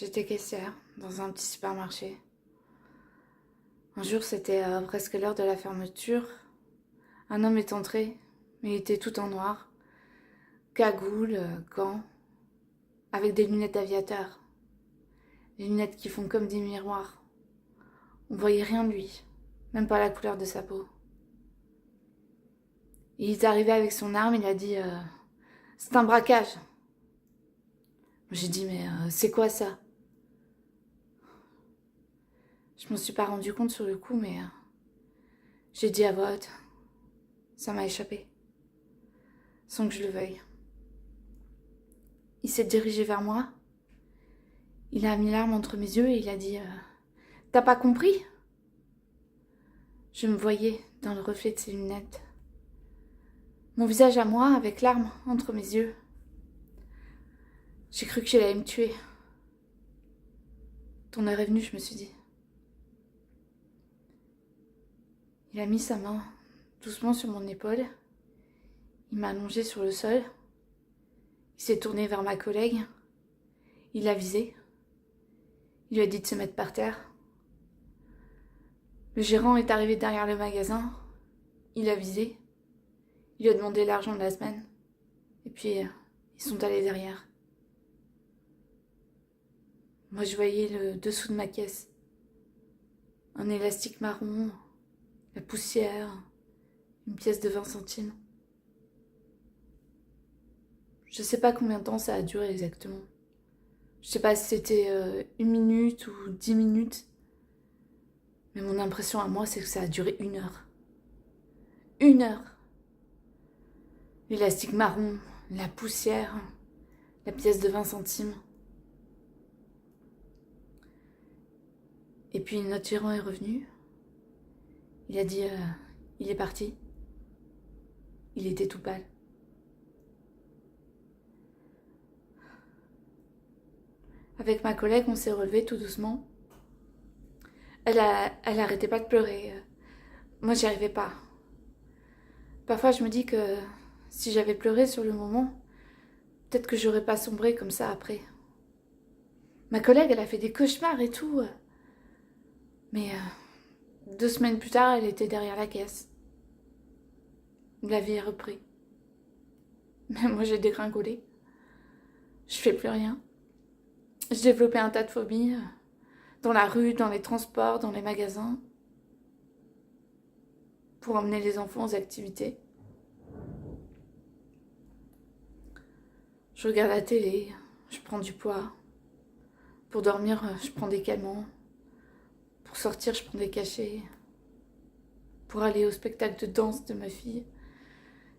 J'étais caissière dans un petit supermarché. Un jour, c'était presque l'heure de la fermeture. Un homme est entré, mais il était tout en noir. Cagoule, gants, avec des lunettes d'aviateur. Des lunettes qui font comme des miroirs. On voyait rien de lui, même pas la couleur de sa peau. Il est arrivé avec son arme, il a dit c'est un braquage. J'ai dit mais c'est quoi ça? Je m'en suis pas rendu compte sur le coup, mais j'ai dit à voix haute. Ça m'a échappé, sans que je le veuille. Il s'est dirigé vers moi. Il a mis l'arme entre mes yeux et il a dit t'as pas compris? Je me voyais dans le reflet de ses lunettes. Mon visage à moi avec l'arme entre mes yeux. J'ai cru qu'il allait me tuer. Ton heure est venue, je me suis dit. Il a mis sa main doucement sur mon épaule. Il m'a allongée sur le sol. Il s'est tourné vers ma collègue. Il l'a visée. Il lui a dit de se mettre par terre. Le gérant est arrivé derrière le magasin. Il l'a visé. Il lui a demandé l'argent de la semaine. Et puis, ils sont allés derrière. Moi, je voyais le dessous de ma caisse. Un élastique marron, la poussière, une pièce de 20 centimes. Je sais pas combien de temps ça a duré exactement. Je sais pas si c'était 1 minute ou 10 minutes. Mais mon impression à moi, c'est que ça a duré 1 heure. 1 heure. L'élastique marron, la poussière, la pièce de 20 centimes. Et puis notre gérant est revenu. Il a dit il est parti. Il était tout pâle. Avec ma collègue, on s'est relevé tout doucement. Elle arrêtait pas de pleurer. Moi, j'y arrivais pas. Parfois, je me dis que si j'avais pleuré sur le moment, peut-être que j'aurais pas sombré comme ça après. Ma collègue, elle a fait des cauchemars et tout. Mais 2 semaines plus tard, elle était derrière la caisse. La vie est reprise. Mais moi, j'ai dégringolé. Je fais plus rien. J'ai développé un tas de phobies. Dans la rue, dans les transports, dans les magasins. Pour emmener les enfants aux activités. Je regarde la télé, je prends du poids. Pour dormir, je prends des calmants. Pour sortir, je prends des cachets. Pour aller au spectacle de danse de ma fille.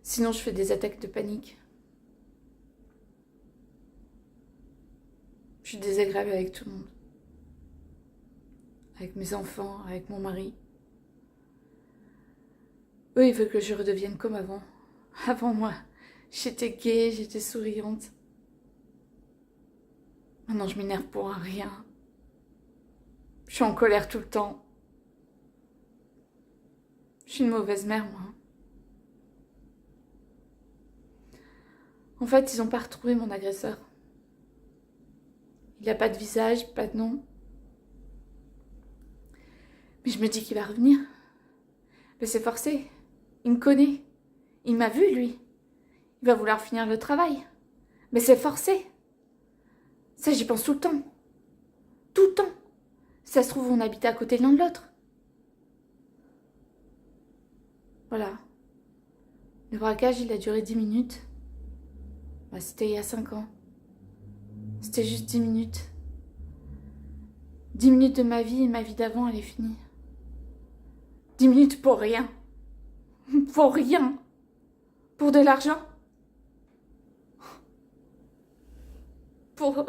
Sinon, je fais des attaques de panique. Je suis désagréable avec tout le monde. Avec mes enfants, avec mon mari. Eux, ils veulent que je redevienne comme avant. Avant moi, j'étais gaie, j'étais souriante. Maintenant, je m'énerve pour rien. Je suis en colère tout le temps. Je suis une mauvaise mère, moi. En fait, ils n'ont pas retrouvé mon agresseur. Il n'a pas de visage, pas de nom. Mais je me dis qu'il va revenir. Mais c'est forcé. Il me connaît. Il m'a vu, lui. Il va vouloir finir le travail. Mais c'est forcé. Ça, j'y pense tout le temps. Tout le temps. Si ça se trouve, on habite à côté de l'un de l'autre. Voilà. Le braquage, il a duré 10 minutes. Bah, c'était il y a 5 ans. C'était juste 10 minutes. 10 minutes de ma vie et ma vie d'avant, elle est finie. 10 minutes pour rien. Pour rien. Pour de l'argent. Pour